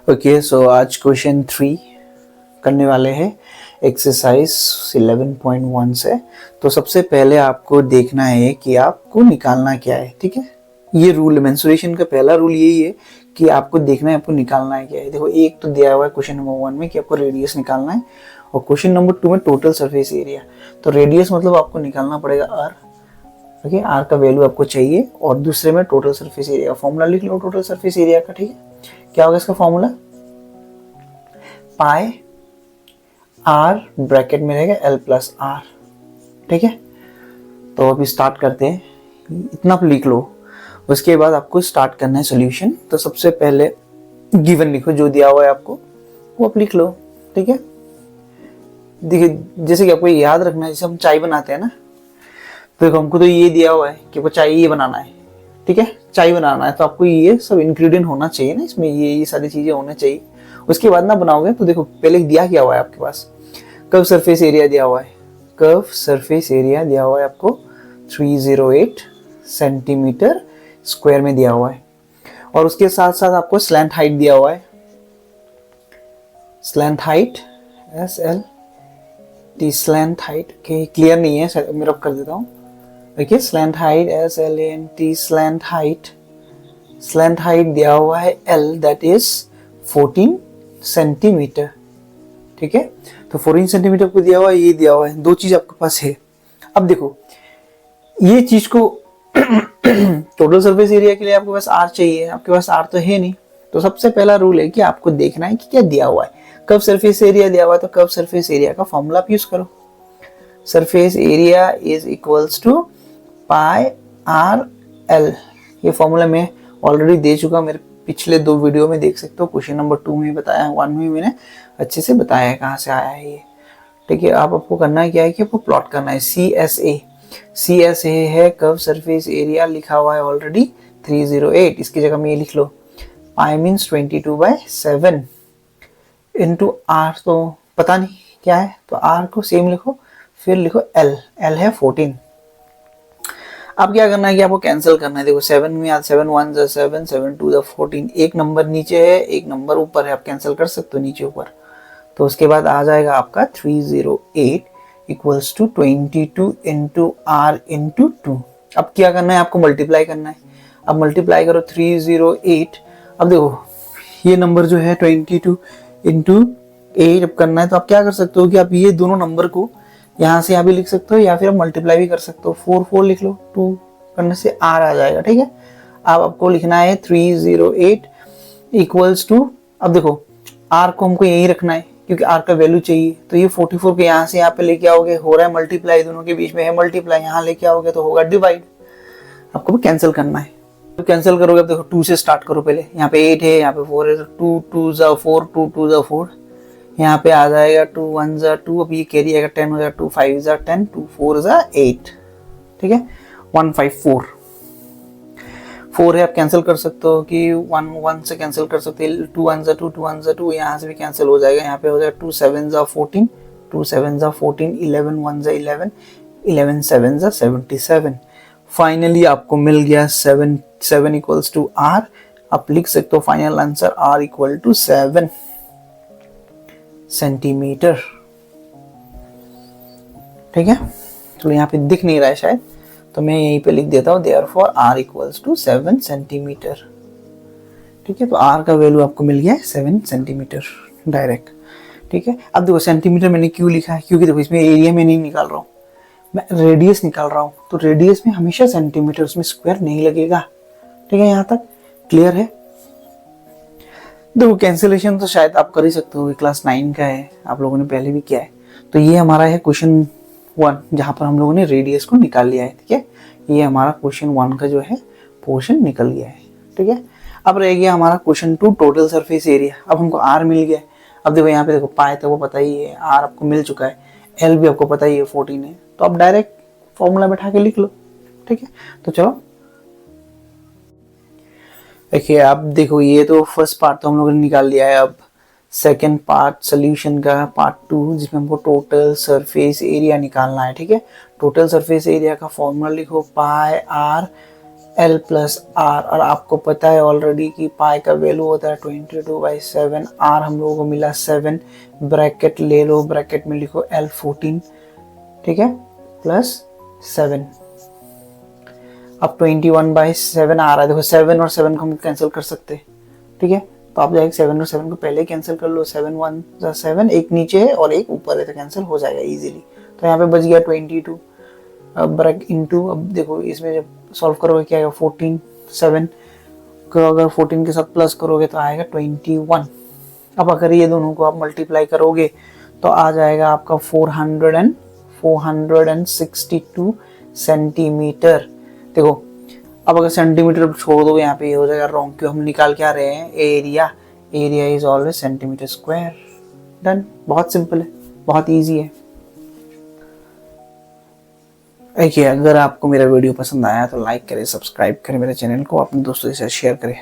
Okay, सो आज question 3 करने वाले हैं एक्सरसाइज 11.1 से। तो सबसे पहले आपको देखना है कि आपको निकालना क्या है। ठीक है, ये रूल मेंसुरेशन का पहला रूल यही है कि आपको देखना है आपको निकालना है क्या है। देखो, एक तो दिया हुआ है क्वेश्चन नंबर 1 में कि आपको रेडियस निकालना है, और क्वेश्चन नंबर 2 में टोटल सरफेस एरिया। तो रेडियस मतलब आपको निकालना पड़ेगा आर। ओके, आर का वैल्यू आपको चाहिए, और दूसरे में टोटल सरफेस एरिया का फॉर्मूला लिख लो टोटल सरफेस एरिया का। ठीक है, क्या होगा इसका फॉर्मूला? पाई आर ब्रैकेट में रहेगा एल प्लस आर। ठीक है, तो अभी स्टार्ट करते हैं। इतना लिख लो, उसके बाद आपको स्टार्ट करना है सॉल्यूशन। तो सबसे पहले गिवन लिखो, जो दिया हुआ है आपको वो आप लिख लो। ठीक है, देखिए जैसे कि आपको याद रखना है, जैसे हम चाय बनाते हैं ना, तो देखो हमको तो ये दिया हुआ है कि आपको चाय ये बनाना है। ठीक है, चाय बनाना है तो आपको ये सब इंग्रेडिएंट होना चाहिए ना, इसमें ये सारी चीजें होनी चाहिए। उसके बाद ना बनाओगे तो देखो पहले दिया क्या हुआ है आपके पास, कर्व सरफेस एरिया दिया हुआ है। कर्व सरफेस एरिया दिया हुआ है आपको 308 सेंटीमीटर स्क्वायर में दिया हुआ है, और उसके साथ साथ आपको स्लैंट हाइट दिया हुआ है। Slant height S L T, slant height clear नहीं है, मैं रब कर देता हूँ। देखिए slant height S L N T, slant height दिया हुआ है एल, दैट इज 14 सेंटीमीटर। ठीक है, तो 14 सेंटीमीटर को दिया हुआ है, ये दिया हुआ है, दो चीज आपके पास है। अब देखो ये चीज को टोटल सरफेस एरिया के लिए आपके पास आर चाहिए, आपके पास आर तो है नहीं। तो सबसे पहला रूल है कि आपको देखना है कि क्या दिया हुआ है। कर्व सरफेस एरिया दिया हुआ है, तो कर्व सरफेस एरिया का फॉर्मूला आप यूज करो। Surface area is equals to pi R L. ये फॉर्मूला मैं ऑलरेडी दे चुका, मेरे पिछले 2 वीडियो में देख सकते हो। क्वेश्चन नंबर 2 में बताया, 1 में मैंने अच्छे से बताया है कहाँ से आया है ये। ठीक है, आपको करना है क्या है कि आपको प्लॉट करना है। सी एस ए है कर्व सरफेस एरिया, लिखा हुआ है ऑलरेडी 308। इसकी जगह में ये लिख लो पाई मीन्स 22/7 इंटू आर, तो पता नहीं क्या है, तो आर को सेम लिखो, फिर लिखो एल है 14। अब क्या करना है कि आपको कैंसिल करना है। देखो 7 में 7 1 7 7 2 14, एक नंबर नीचे है एक नंबर ऊपर है, आप कैंसिल कर सकते हो नीचे ऊपर। तो उसके बाद आ जाएगा आपका 308 equals to 22 into R into 2। अब क्या करना है, आपको मल्टीप्लाई करना है। अब मल्टीप्लाई करो 308। अब देखो ये नंबर जो है 22 इंटू 8 अब करना है, तो आप क्या कर सकते हो कि आप ये दोनों नंबर को यहाँ से यहाँ भी लिख सकते हो, या फिर आप मल्टीप्लाई भी कर सकते हो। 4 लिख लो, 2 करने से आर आ जाएगा। ठीक है, अब आपको लिखना है 308 इक्वल्स टू, अब देखो आर को हमको यही रखना है क्योंकि आर का वैल्यू चाहिए। तो ये 44 के यहाँ से यहाँ पे लेके आओगे, हो रहा है मल्टीप्लाई, दोनों के बीच में है मल्टीप्लाई, यहाँ लेके आओगे तो होगा डिवाइड। आपको भी कैंसिल करना है। तो कैंसिल करोगे, अब देखो 2 से स्टार्ट करो। पहले यहाँ पे 8 है, यहाँ पे 4 है, 2 2 जा 4, 2 2 जा 4, यहाँ पे आ जाएगा 2 1 जा 2, अब ये कैरी आएगा 10 हो जाएगा, 2 5 जा 10, 2 4 जा 8। ठीक है, 154 4 है, आप कैंसिल कर सकते हो कि 1 1 से कैंसिल कर सकते हैं। 2 1 जा 2, 2 1 जा 2, यहाँ से भी कैंसिल हो जाएगा, यहाँ पे हो जाएगा 2 7 जा 14, 2 7 जा 14, 11 1 जा 11, 11 7 जा 77। फाइनली आपको मिल गया 7 इक्वल्स टू आर। आप लिख सकते हो final answer R equal to 7 centimetre. ठीक है, तो यहाँ पे दिख नहीं रहा है शायद, तो मैं यहीं पे लिख देता हूँ therefore R equals to 7 centimetre. ठीक है, तो आर का वैल्यू आपको मिल गया 7 सेंटीमीटर डायरेक्ट। ठीक है, अब देखो सेंटीमीटर मैंने क्यों लिखा है, क्योंकि देखो इसमें एरिया में नहीं निकाल रहा हूँ, मैं रेडियस निकाल रहा हूँ। तो रेडियस में हमेशा सेंटीमीटर, उसमें स्क्वायर नहीं लगेगा। ठीक है, यहाँ तक क्लियर है। देखो कैंसिलेशन तो शायद आप कर ही सकते हो, क्लास 9 का है, आप लोगों ने पहले भी किया है। तो ये हमारा है क्वेश्चन 1, जहाँ पर हम लोगों ने रेडियस को निकाल लिया है। ठीक है, ये हमारा क्वेश्चन 1 का जो है पोर्शन निकल गया है। ठीक है, अब रह गया हमारा क्वेश्चन 2 टोटल सरफेस एरिया। अब हमको आर मिल गया है। अब देखो यहाँ पे देखो पाई तो वो पता ही है, आर आपको मिल चुका है, एल भी आपको पता ही है 14 है, तो आप डायरेक्ट फॉर्मूला बैठा के लिख लो। ठीक है, तो चलो देखिए, आप देखो ये तो फर्स्ट पार्ट तो हम लोगों ने निकाल लिया है। अब सेकेंड पार्ट सोल्यूशन का पार्ट 2, जिसमें हमको टोटल सरफेस एरिया निकालना है। ठीक है, टोटल सरफेस एरिया का फॉर्मूला लिखो पाई आर L प्लस आर, और आपको पता है ऑलरेडी कि पाई का वैल्यू होता है 22/7, आर हम लोगों को मिला 7, ब्रैकेट ले लो, ब्रैकेट में लिखो L 14, ठीक है, प्लस 7। अब 21/7 आ रहा है, देखो 7 और 7 को हम कैंसिल कर सकते हैं, ठीक है, तो आप जाएगा 7 और 7 को पहले कैंसिल कर लो, 7 1 7, एक नीचे है और एक ऊपर है तो कैंसिल हो जाएगा इजीली। तो यहाँ पे बच गया 22, अब ब्रैकेट इनटू, अब देखो इसमें जब सॉल्व करोगे क्या आएगा 14, 7 को अगर 14 के साथ प्लस करोगे तो आएगा 21। अब अगर ये दोनों को आप मल्टीप्लाई करोगे तो आ जाएगा आपका 462 सेंटीमीटर। देखो अब अगर सेंटीमीटर छोड़ दो यहाँ पे ये हो जाएगा रॉन्ग, क्यों, हम निकाल के आ रहे हैं area, area is always centimetre square. Done, बहुत सिंपल है, बहुत इजी है। देखिए अगर आपको मेरा वीडियो पसंद आया तो लाइक करें, सब्सक्राइब करें मेरे चैनल को, अपने दोस्तों के साथ शेयर करें।